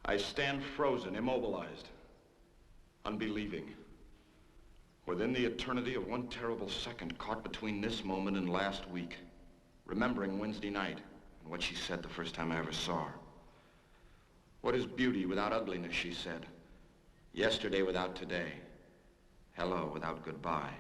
I stand frozen, immobilized, unbelieving. Within the eternity of one terrible second, caught between this moment and last week, remembering Wednesday night and what she said the first time I ever saw her. What is beauty without ugliness, she said. Yesterday without today. Hello without goodbye.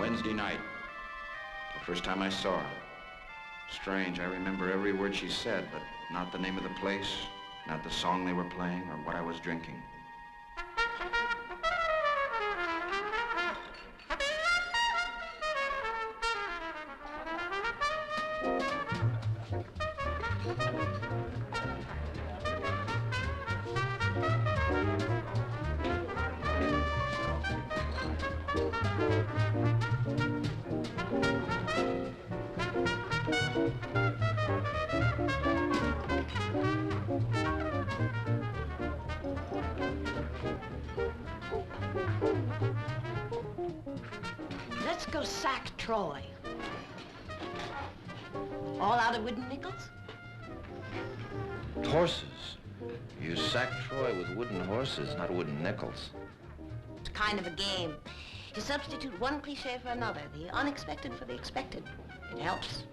Wednesday night, the first time I saw her. Strange, I remember every word she said, but not the name of the place, not the song they were playing, or what I was drinking. Let's go sack Troy. All out of wooden nickels? Horses. You sack Troy with wooden horses, not wooden nickels. It's kind of a game. You substitute one cliche for another, the unexpected for the expected. It helps.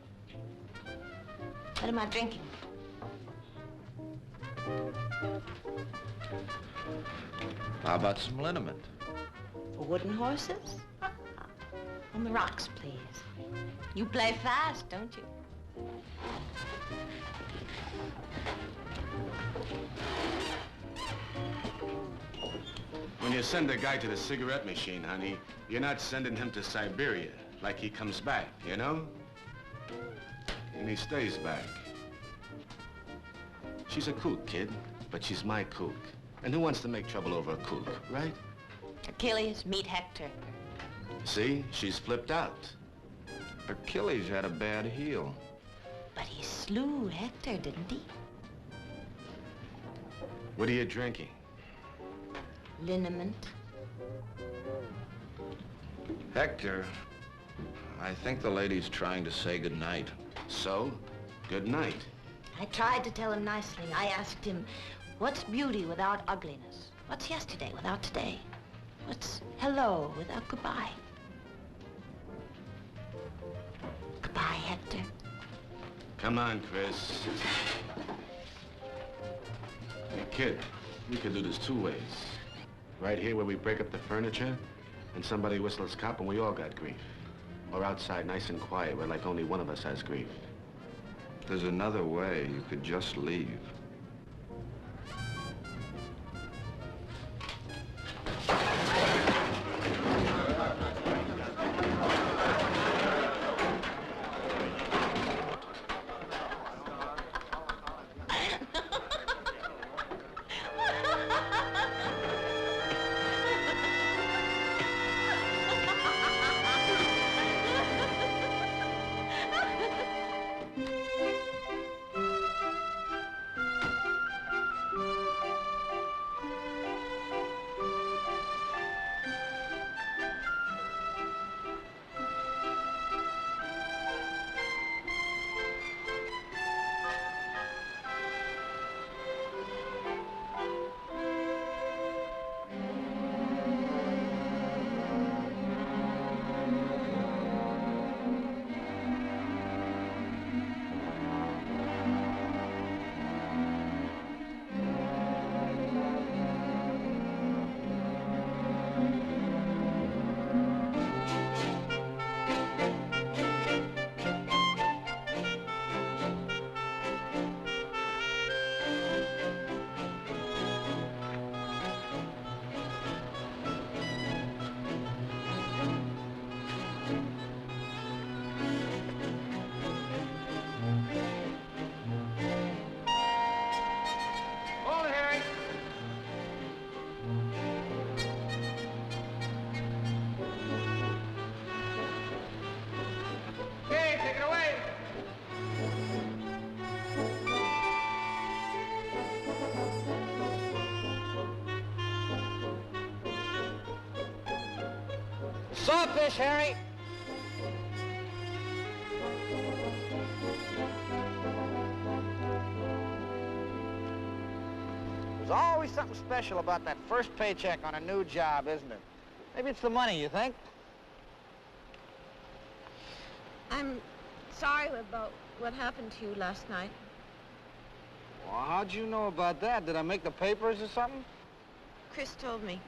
What am I drinking? How about some liniment? For wooden horses? On the rocks, please. You play fast, don't you? When you send a guy to the cigarette machine, honey, you're not sending him to Siberia like he comes back, you know? And he stays back. She's a kook, kid, but she's my kook. And who wants to make trouble over a kook, right? Achilles, meet Hector. See, she's flipped out. Achilles had a bad heel. But he slew Hector, didn't he? What are you drinking? Liniment. Hector, I think the lady's trying to say goodnight. So, good night. I tried to tell him nicely. I asked him, what's beauty without ugliness? What's yesterday without today? What's hello without goodbye? Goodbye, Hector. Come on, Chris. Hey, kid, we could do this two ways. Right here where we break up the furniture, and somebody whistles cop and we all got grief. Or outside, nice and quiet, where like only one of us has grief. There's another way. You could just leave. Sawfish, Harry! There's always something special about that first paycheck on a new job, isn't it? Maybe it's the money, you think? I'm sorry about what happened to you last night. Well, how'd you know about that? Did I make the papers or something? Chris told me.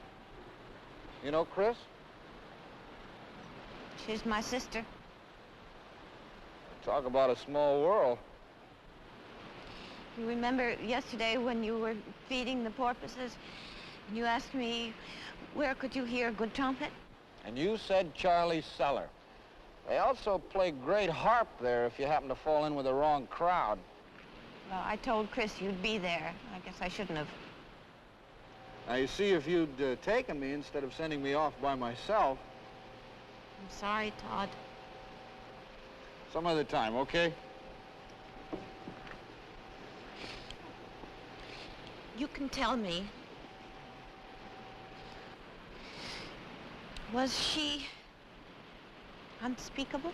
You know Chris? She's my sister. Talk about a small world. You remember yesterday when you were feeding the porpoises, and you asked me, where could you hear a good trumpet? And you said Charlie's Cellar. They also play great harp there if you happen to fall in with the wrong crowd. Well, I told Chris you'd be there. I guess I shouldn't have. Now, you see, if you'd taken me instead of sending me off by myself, I'm sorry, Todd. some other time, okay? You can tell me. Was she unspeakable?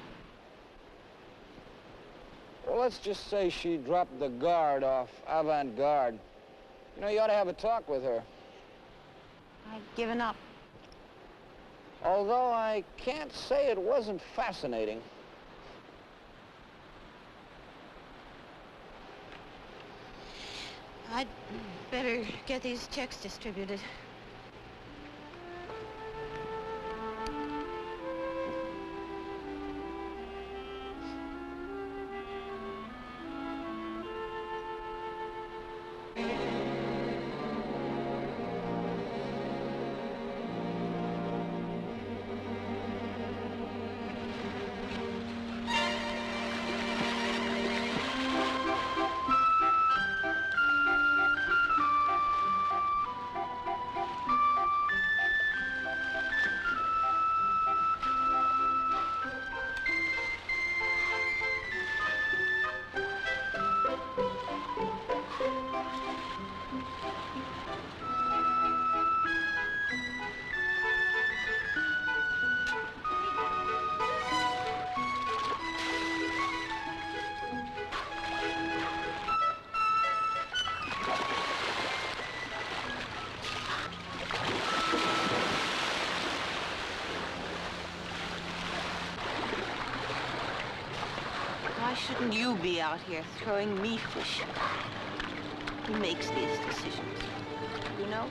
Well, let's just say she dropped the guard off avant-garde. You know, you ought to have a talk with her. I'd given up. Although I can't say it wasn't fascinating. I'd better get these checks distributed. Why shouldn't you be out here throwing me fish? Who makes these decisions? You know?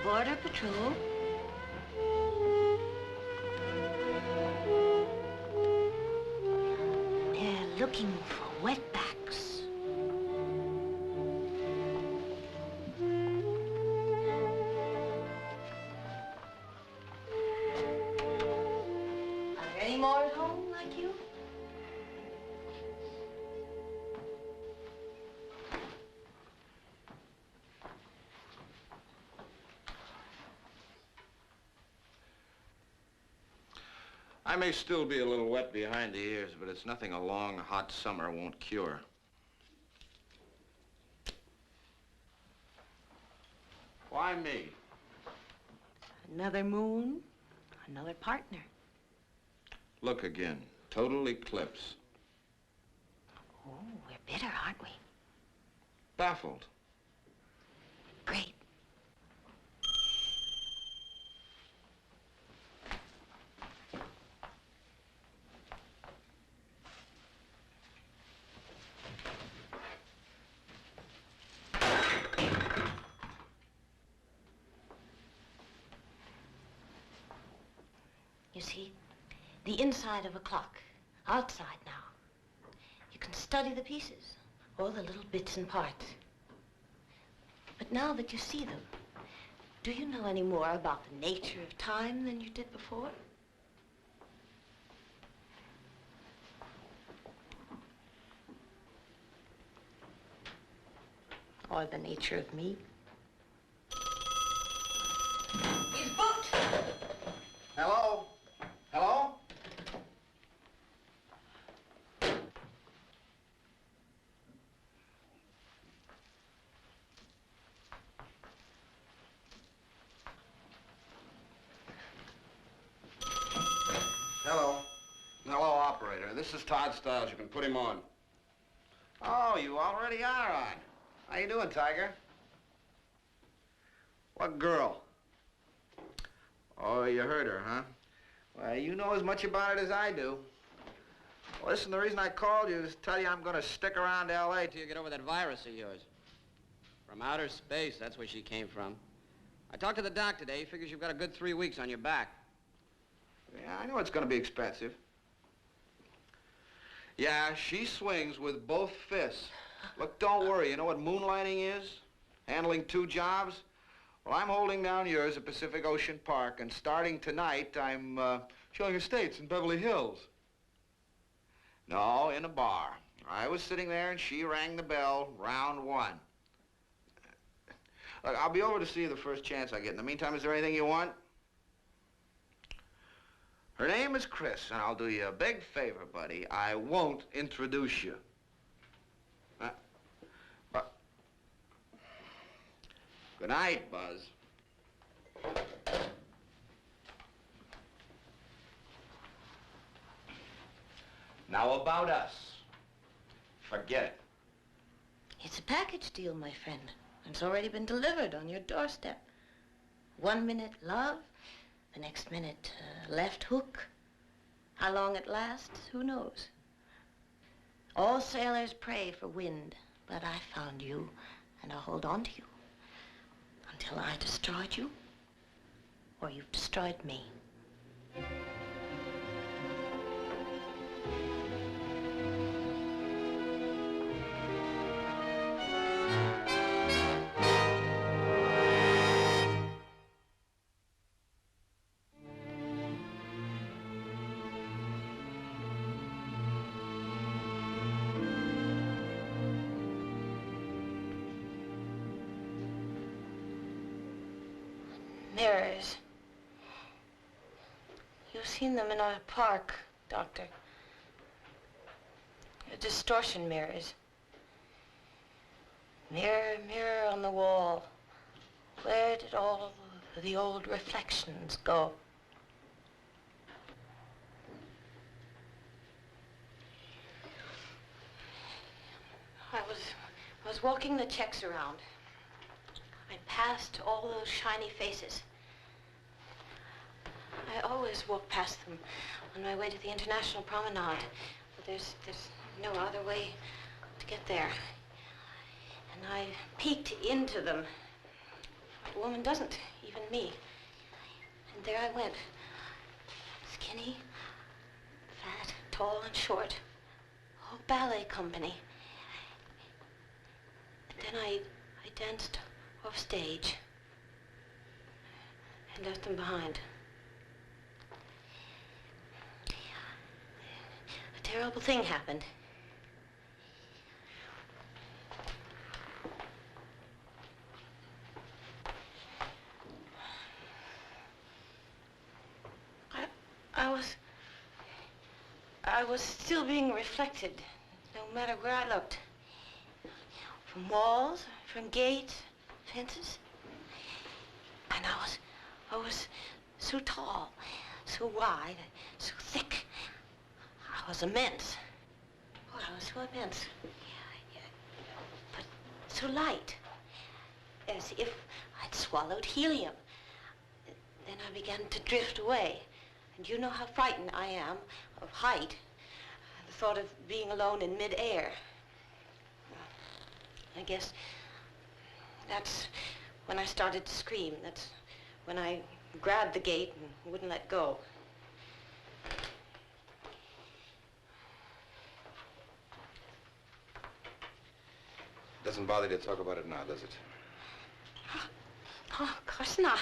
Border Patrol. They're looking for wetbacks. Are there any more at home like you? I may still be a little wet behind the ears, but it's nothing a long, hot summer won't cure. Why me? Another moon, another partner. Look again. Total eclipse. Oh, we're bitter, aren't we? Baffled. inside of a clock, outside now. You can study the pieces, all the little bits and parts. But now that you see them, do you know any more about the nature of time than you did before? Or the nature of me? He's booked! Hello? Hello? Hello. Hello, operator. This is Todd Stiles. You can put him on. Oh, you already are on. How you doing, Tiger? What girl? Oh, you heard her, huh? Well, you know as much about it as I do. Well, listen, the reason I called you is to tell you I'm going to stick around L.A. till you get over that virus of yours. From outer space, that's where she came from. I talked to the doc today. He figures you've got a good 3 weeks on your back. Yeah, I know it's going to be expensive. Yeah, she swings with both fists. Look, don't worry. You know what moonlighting is? Handling 2 jobs? Well, I'm holding down yours at Pacific Ocean Park, and starting tonight, I'm showing estates in Beverly Hills. No, in a bar. I was sitting there, and she rang the bell, round 1. Look, I'll be over to see you the first chance I get. In the meantime, is there anything you want? Her name is Chris, and I'll do you a big favor, buddy. I won't introduce you. Good night, Buzz. Now about us. Forget it. It's a package deal, my friend. It's already been delivered on your doorstep. 1 minute love, the next minute left hook. How long it lasts, who knows? All sailors pray for wind, but I found you, and I'll hold on to you until I destroyed you, or you've destroyed me. Mirrors. You've seen them in a park, Doctor. Distortion mirrors. Mirror, mirror on the wall. Where did all the old reflections go? I was walking the checks around. I passed all those shiny faces. I always walk past them on my way to the International Promenade. But there's no other way to get there. And I peeked into them. A woman doesn't, even me. And there I went. Skinny, fat, tall, and short. Whole ballet company. And then I danced off stage and left them behind. A terrible thing happened. I was still being reflected, no matter where I looked. From walls, from gates, fences. And I was so tall, so wide, so thick. I was immense. Oh, I was so immense. But so light, as if I'd swallowed helium. Then I began to drift away. And you know how frightened I am of height. The thought of being alone in mid-air. I guess that's when I started to scream. That's when I grabbed the gate and wouldn't let go. Doesn't bother you to talk about it now, does it? Oh, of course not.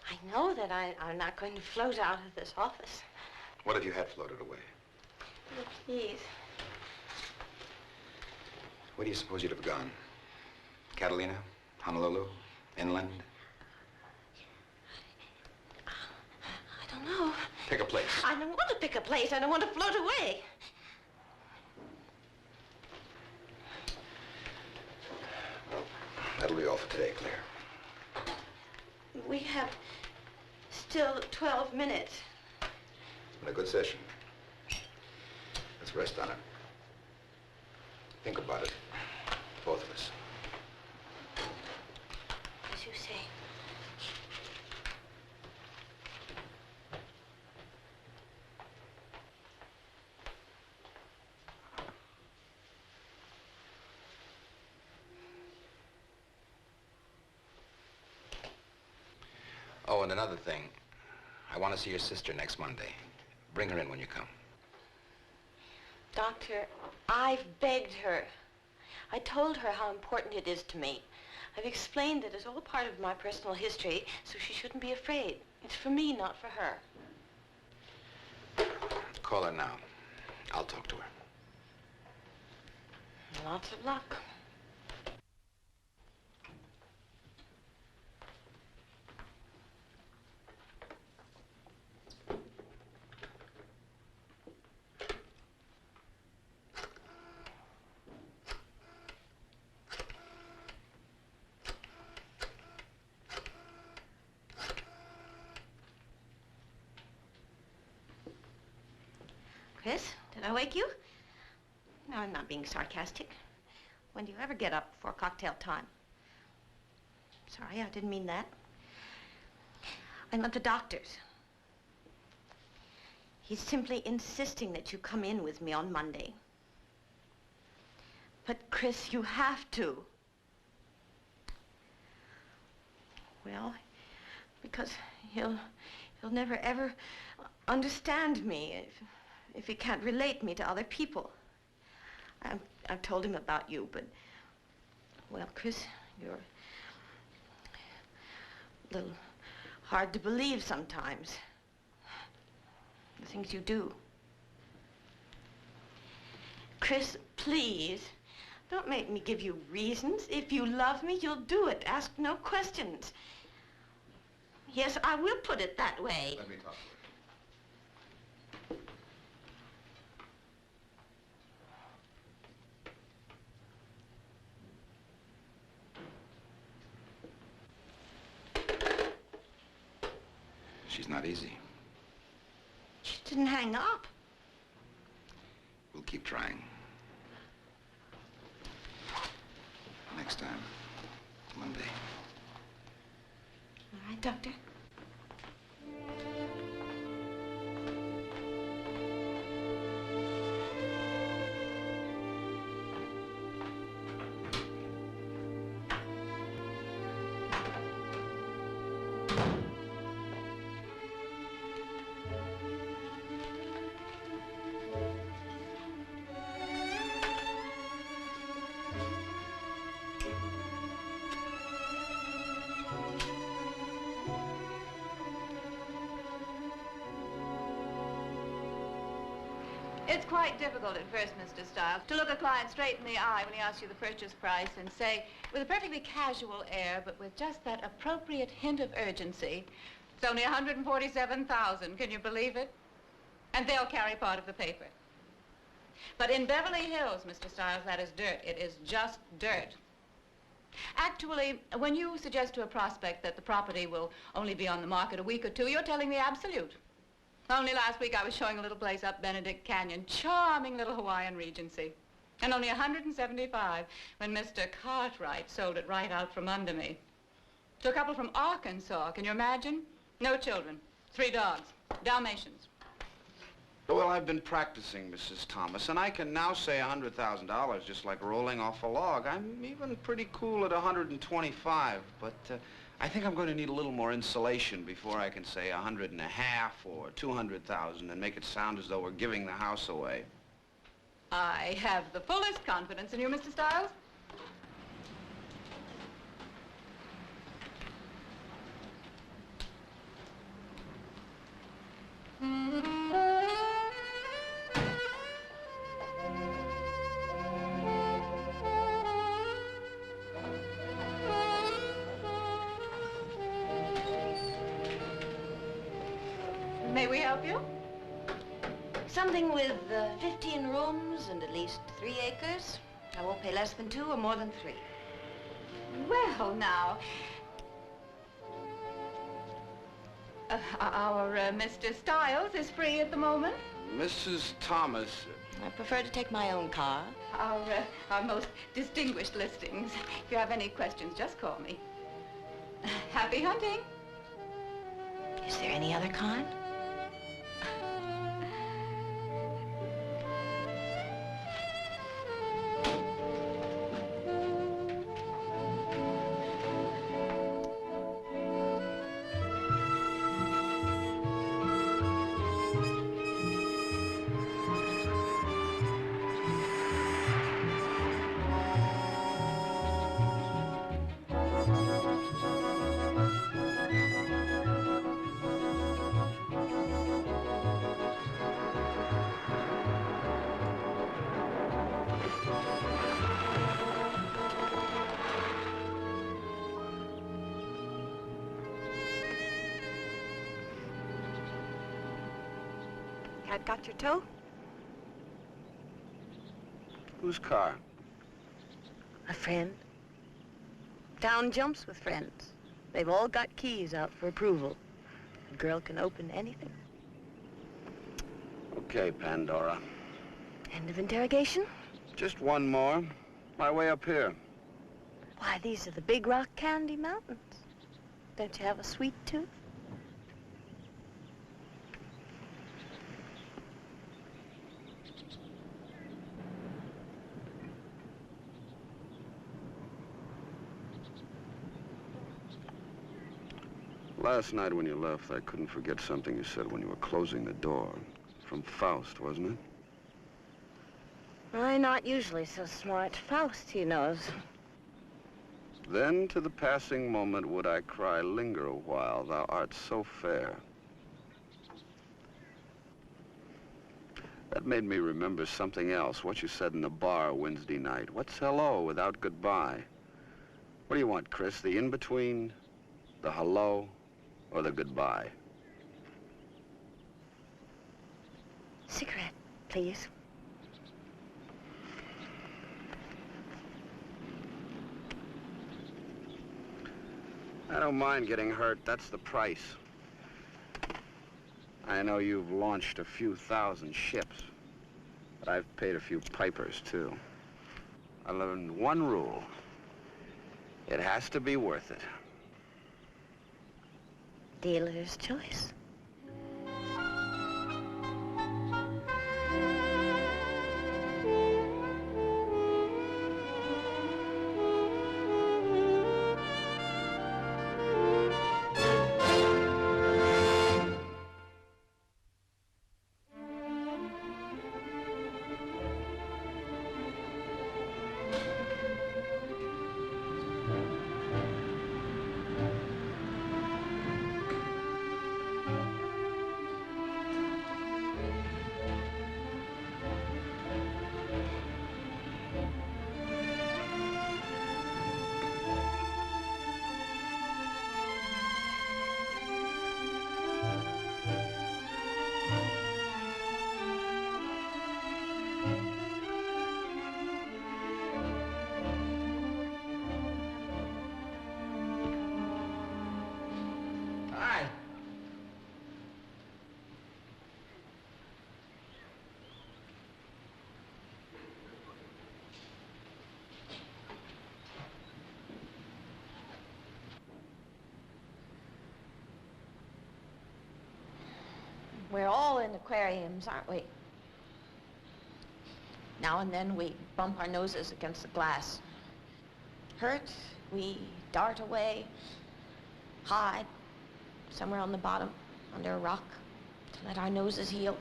I know that I'm not going to float out of this office. What if you had floated away? Oh, please. Where do you suppose you'd have gone? Catalina? Honolulu? Inland? I don't know. Pick a place. I don't want to pick a place. I don't want to float away. Well, that'll be all for today, Claire. We have still 12 minutes. It's been a good session. Let's rest on it. Think about it. Both of us. As you say. Oh, and another thing. I want to see your sister next Monday. Bring her in when you come. Doctor, I've begged her. I told her how important it is to me. I've explained that it's all part of my personal history, so she shouldn't be afraid. It's for me, not for her. Call her now. I'll talk to her. Lots of luck. Chris, did I wake you? No, I'm not being sarcastic. When do you ever get up before cocktail time? Sorry, I didn't mean that. I meant the doctor's. He's simply insisting that you come in with me on Monday. But, Chris, you have to. Well, because he'll never, ever understand me if he can't relate me to other people. I've told him about you, but, well, Chris, you're a little hard to believe sometimes. The things you do. Chris, please, don't make me give you reasons. If you love me, you'll do it. Ask no questions. Yes, I will put it that way. Let me talk to her. She's not easy. She didn't hang up. We'll keep trying. Next time, Monday. All right, Doctor. It's quite difficult at first, Mr. Stiles, to look a client straight in the eye when he asks you the purchase price and say, with a perfectly casual air, but with just that appropriate hint of urgency, it's only $147,000. Can you believe it? And they'll carry part of the paper. But in Beverly Hills, Mr. Stiles, that is dirt. It is just dirt. Actually, when you suggest to a prospect that the property will only be on the market a week or two, you're telling the absolute. Only last week I was showing a little place up Benedict Canyon, charming little Hawaiian Regency. And only $175 when Mr. Cartwright sold it right out from under me. To a couple from Arkansas, can you imagine? No children, 3 dogs, Dalmatians. Well, I've been practicing, Mrs. Thomas, and I can now say $100,000 just like rolling off a log. I'm even pretty cool at 125, but I think I'm going to need a little more insulation before I can say 150 or 200,000 and make it sound as though we're giving the house away. I have the fullest confidence in you, Mr. Stiles. we help you? Something with 15 rooms and at least 3 acres. I won't pay less than 2 or more than 3. Well, now, our Mr. Stiles is free at the moment. Mrs. Thomas. I prefer to take my own car. Our most distinguished listings. If you have any questions, just call me. Happy hunting. Is there any other kind? Cat got your toe? Whose car? A friend. Town jumps with friends. They've all got keys out for approval. A girl can open anything. Okay, Pandora. End of interrogation? Just one more. My way up here. Why, these are the Big Rock Candy Mountains. Don't you have a sweet tooth? Last night when you left, I couldn't forget something you said when you were closing the door. From Faust, wasn't it? I'm not usually so smart. Faust, he knows. Then to the passing moment would I cry, linger a while, thou art so fair. That made me remember something else, what you said in the bar Wednesday night. What's hello without goodbye? What do you want, Chris? The in-between? The hello? Or the goodbye? Cigarette, please. I don't mind getting hurt. That's the price. I know you've launched a few thousand ships, but I've paid a few pipers, too. I learned one rule. It has to be worth it. Dealer's choice. We're all in aquariums, aren't we? Now and then we bump our noses against the glass. Hurt, we dart away, hide somewhere on the bottom, under a rock, to let our noses heal.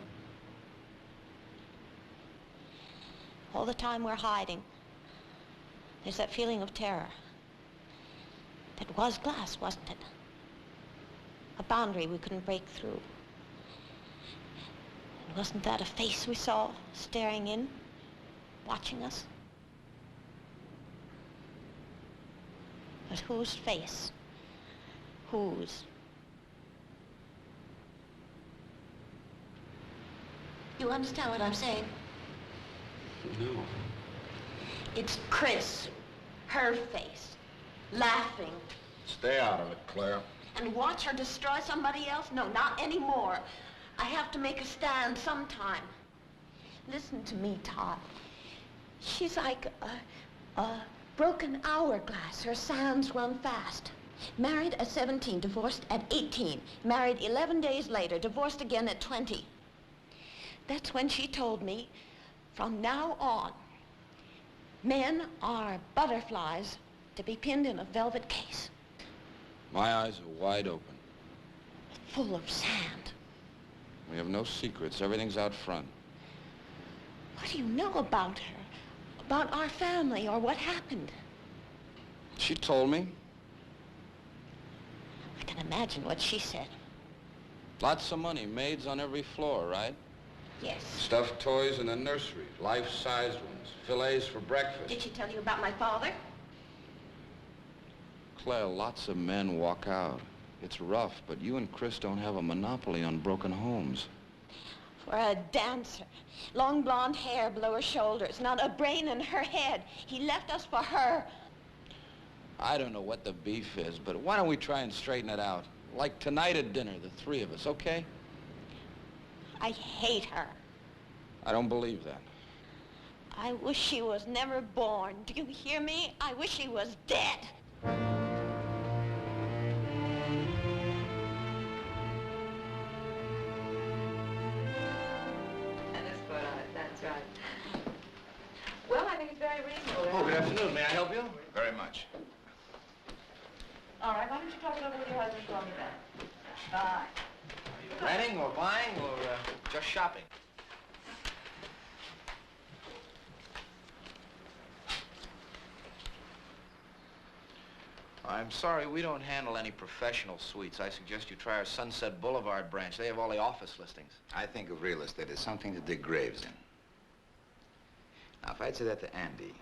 All the time we're hiding, there's that feeling of terror. That was glass, wasn't it? A boundary we couldn't break through. And wasn't that a face we saw staring in, watching us? But whose face? Whose? You understand what I'm saying? No. It's Chris. Her face. Laughing. Stay out of it, Claire. And watch her destroy somebody else? No, not anymore. I have to make a stand sometime. Listen to me, Todd. She's like a broken hourglass. Her sands run fast. Married at 17, divorced at 18. Married 11 days later, divorced again at 20. That's when she told me, from now on, men are butterflies to be pinned in a velvet case. My eyes are wide open. Full of sand. We have no secrets. Everything's out front. What do you know about her? About our family or what happened? She told me. I can imagine what she said. Lots of money. Maids on every floor, right? Yes. Stuffed toys in the nursery. Life-sized ones. Fillets for breakfast. Did she tell you about my father? Claire, lots of men walk out. It's rough, but you and Chris don't have a monopoly on broken homes. For a dancer. Long blonde hair below her shoulders. Not a brain in her head. He left us for her. I don't know what the beef is, but why don't we try and straighten it out? Like tonight at dinner, the three of us, okay? I hate her. I don't believe that. I wish she was never born. Do you hear me? I wish she was dead. That's right. Well, I think it's very reasonable. Oh, good afternoon. May I help you? Very much. All right, why don't you talk it over with your husband for me then? Bye. Renting or buying or just shopping? I'm sorry, we don't handle any professional suites. I suggest you try our Sunset Boulevard branch. They have all the office listings. I think of real estate as something to dig graves in. Now, if I'd say that to Andy,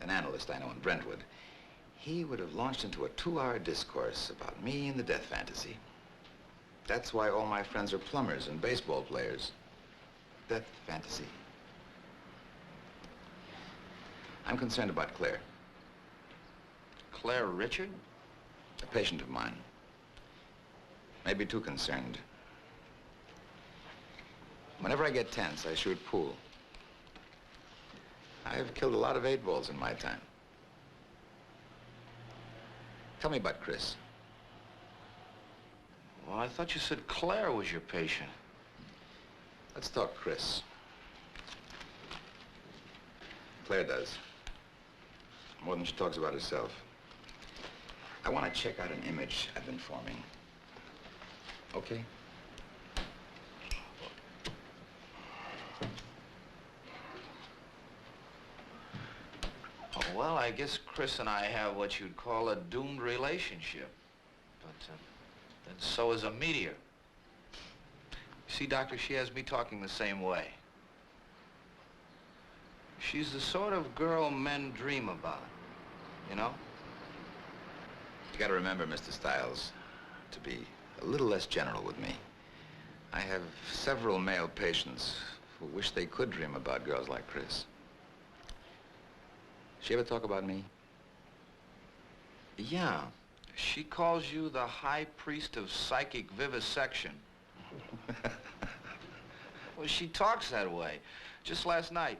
an analyst I know in Brentwood, he would have launched into a 2-hour discourse about me and the death fantasy. That's why all my friends are plumbers and baseball players. Death fantasy. I'm concerned about Claire. Claire Richard? A patient of mine. Maybe too concerned. Whenever I get tense, I shoot pool. I've killed a lot of 8-balls in my time. Tell me about Chris. Well, I thought you said Claire was your patient. Let's talk Chris. Claire does. More than she talks about herself. I want to check out an image I've been forming. Okay? Oh, well, I guess Chris and I have what you'd call a doomed relationship. But so is a meteor. See, Doctor, she has me talking the same way. She's the sort of girl men dream about, you know? You gotta remember, Mr. Stiles, to be a little less general with me. I have several male patients who wish they could dream about girls like Chris. She ever talk about me? Yeah. She calls you the high priest of psychic vivisection. Well, she talks that way. Just last night.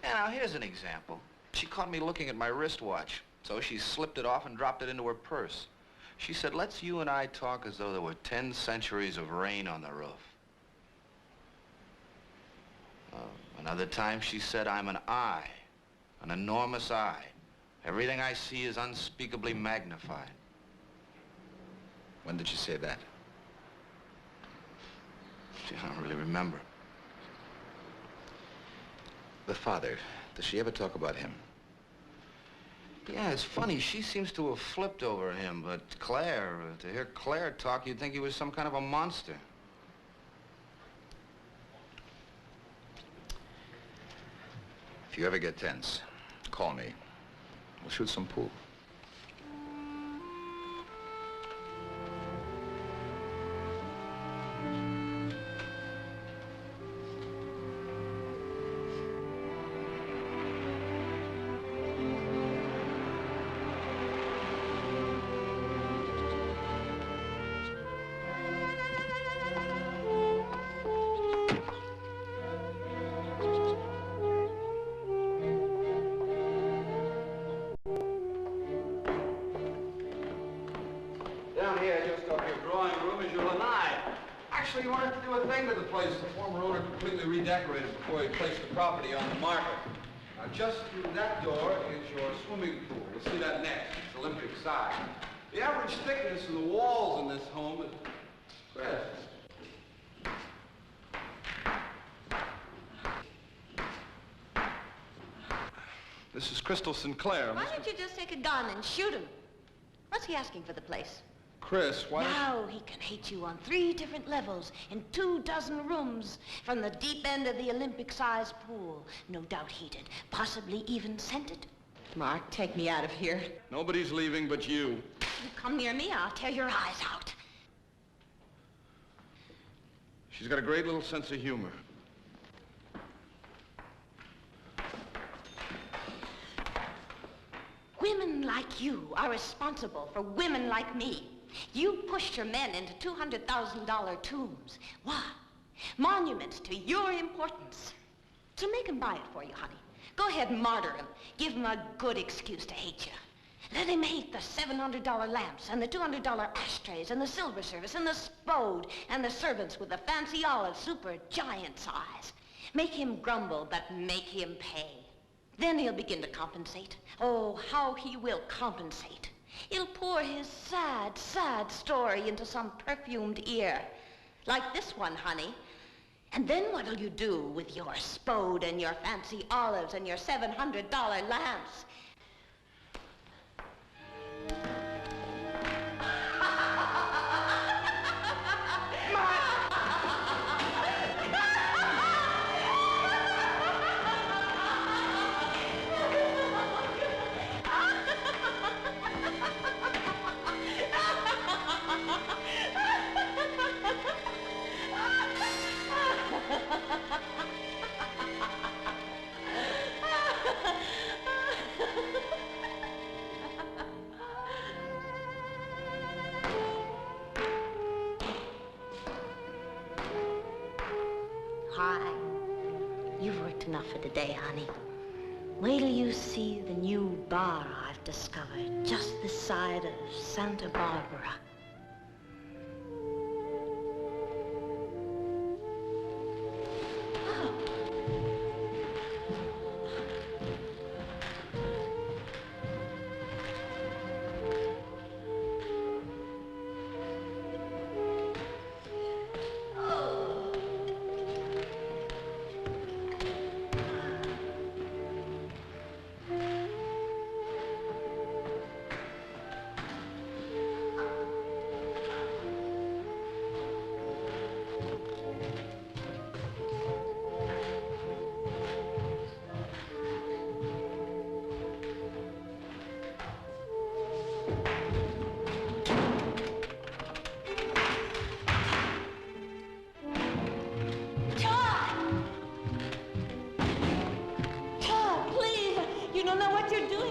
Yeah, now, here's an example. She caught me looking at my wristwatch, so she slipped it off and dropped it into her purse. She said, let's you and I talk as though there were 10 centuries of rain on the roof. Another time she said, I'm an eye, an enormous eye. Everything I see is unspeakably magnified. When did she say that? Gee, I don't really remember. The father, does she ever talk about him? Yeah, it's funny. She seems to have flipped over him, but Claire, to hear Claire talk, you'd think he was some kind of a monster. If you ever get tense, call me. We'll shoot some pool. Actually, he wanted to do a thing to the place. The former owner completely redecorated before he placed the property on the market. Now, just through that door is your swimming pool. You'll see that next. It's Olympic size. The average thickness of the walls in this home is... Chris. This is Crystal Sinclair. Why don't you just take a gun and shoot him? What's he asking for the place? Chris, why don't Now he can hate you on 3 different levels in 24 rooms from the deep end of the Olympic-sized pool. No doubt heated, possibly even scented. Mark, take me out of here. Nobody's leaving but you. You come near me, I'll tear your eyes out. She's got a great little sense of humor. Women like you are responsible for women like me. You pushed your men into $200,000 tombs. Why? Monuments to your importance. So make him buy it for you, honey. Go ahead and martyr him. Give him a good excuse to hate you. Let him hate the $700 lamps and the $200 ashtrays and the silver service and the spode and the servants with the fancy olive super giant size. Make him grumble, but make him pay. Then he'll begin to compensate. Oh, how he will compensate. He'll pour his sad, sad story into some perfumed ear. Like this one, honey. And then what'll you do with your spode and your fancy olives and your $700 lamps? Hi. You've worked enough for today, honey. Wait till you see the new bar I've discovered just this side of Santa Barbara.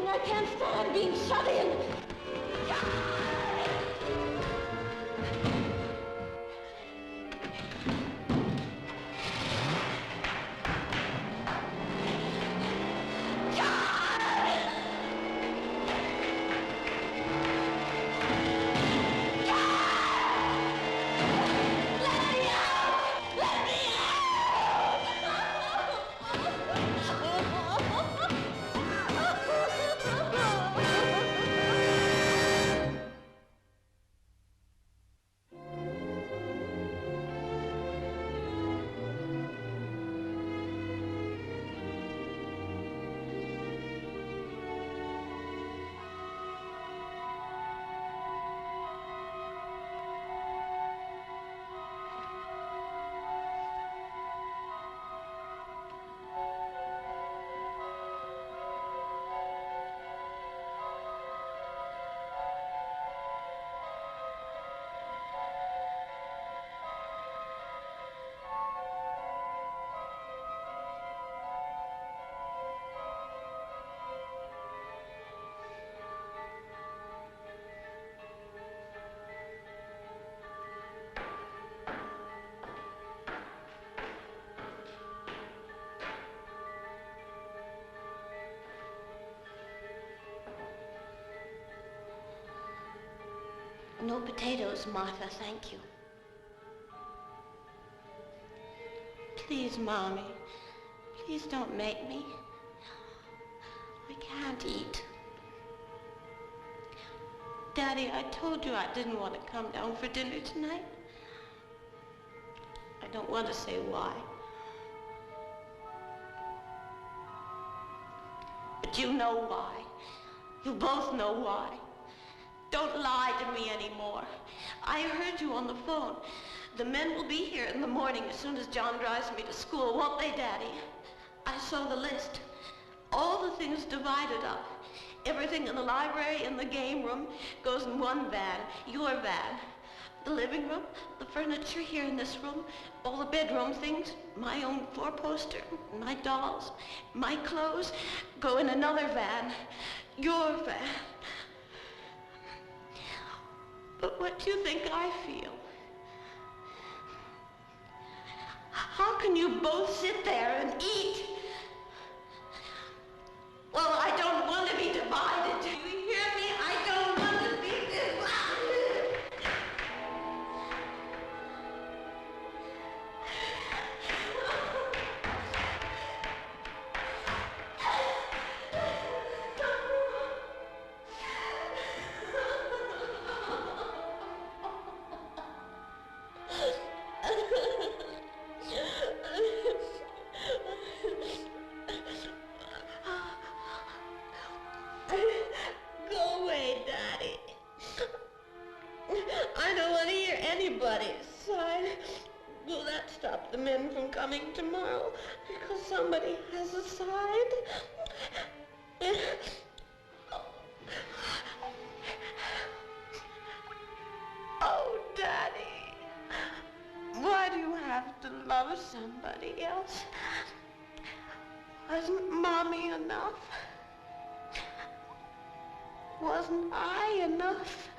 I can't stand being shut in. No potatoes, Martha, thank you. Please, Mommy. Please don't make me. I can't eat. Daddy, I told you I didn't want to come down for dinner tonight. I don't want to say why. But you know why. You both know why. Don't lie to me anymore. I heard you on the phone. The men will be here in the morning as soon as John drives me to school, won't they, Daddy? I saw the list. All the things divided up. Everything in the library and the game room goes in one van, your van. The living room, the furniture here in this room, all the bedroom things, my own four-poster, my dolls, my clothes go in another van, your van. But what do you think I feel? How can you both sit there and eat? Well, I don't want to be divided. Do you hear me? I don't want to be divided. Go away, Daddy. I don't want to hear anybody's side. Will that stop the men from coming tomorrow? Because somebody has a side? Oh, Daddy. Why do you have to love somebody else? Wasn't Mommy enough? Wasn't I enough?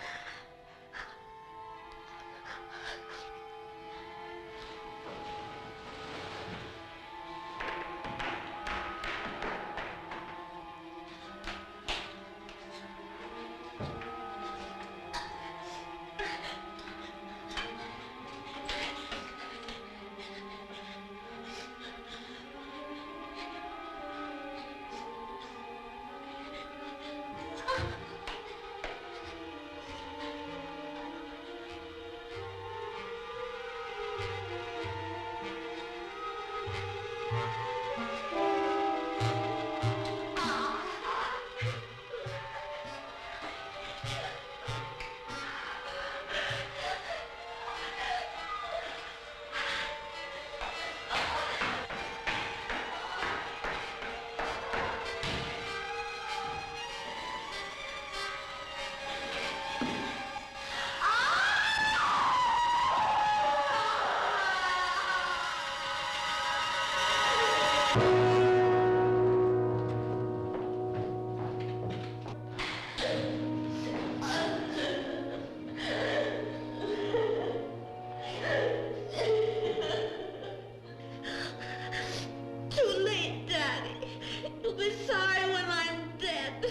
Too late, Daddy. You'll be sorry when I'm dead.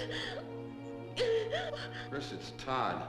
Chris, it's Todd.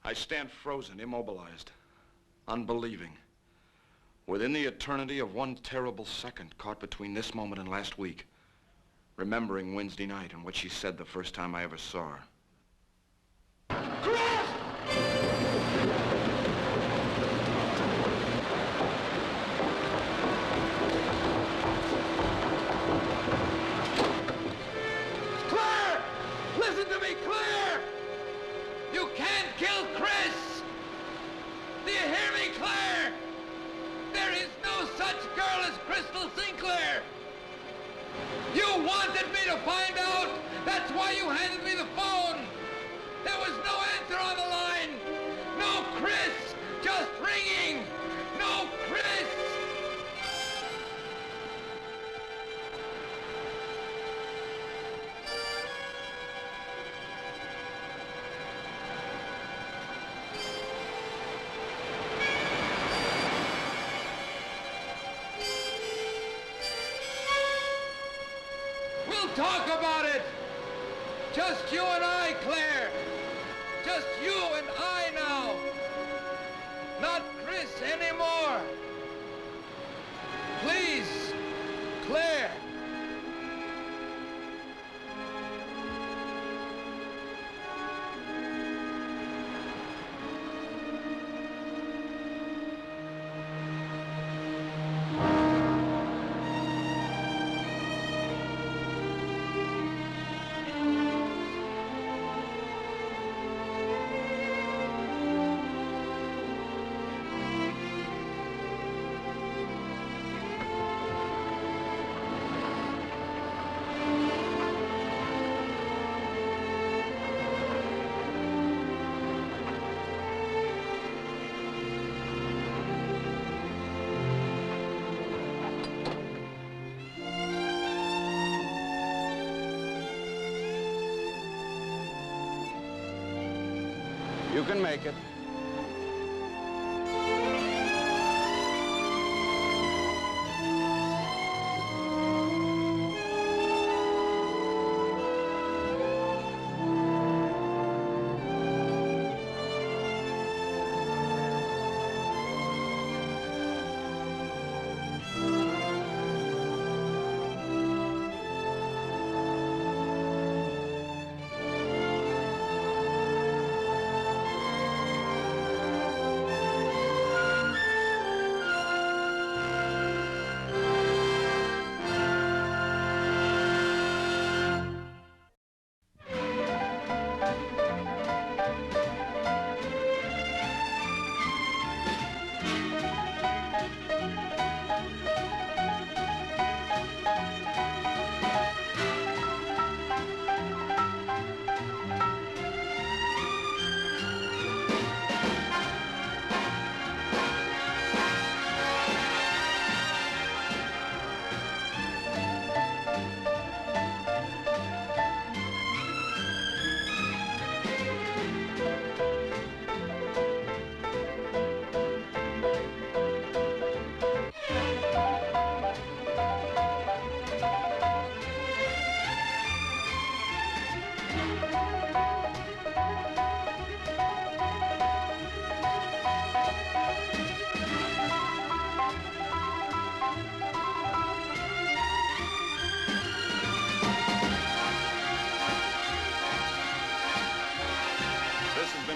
I stand frozen, immobilized, unbelieving. Within the eternity of one terrible second caught between this moment and last week, remembering Wednesday night and what she said the first time I ever saw her. Claire! Listen to me, Claire! You can't kill Chris! Do you hear me, Claire? There is no such girl as Crystal Sinclair! You wanted me to find out! That's why you handed me the phone! There was no answer on the line! No Chris! Just ringing! No Chris! We'll talk about it! Just you and I, Claire! Just you and I now! Not Chris anymore! Please, Claire! You can make it.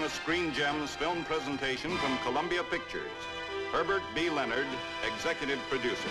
Screen Gems film presentation from Columbia Pictures. Herbert B. Leonard, executive producer.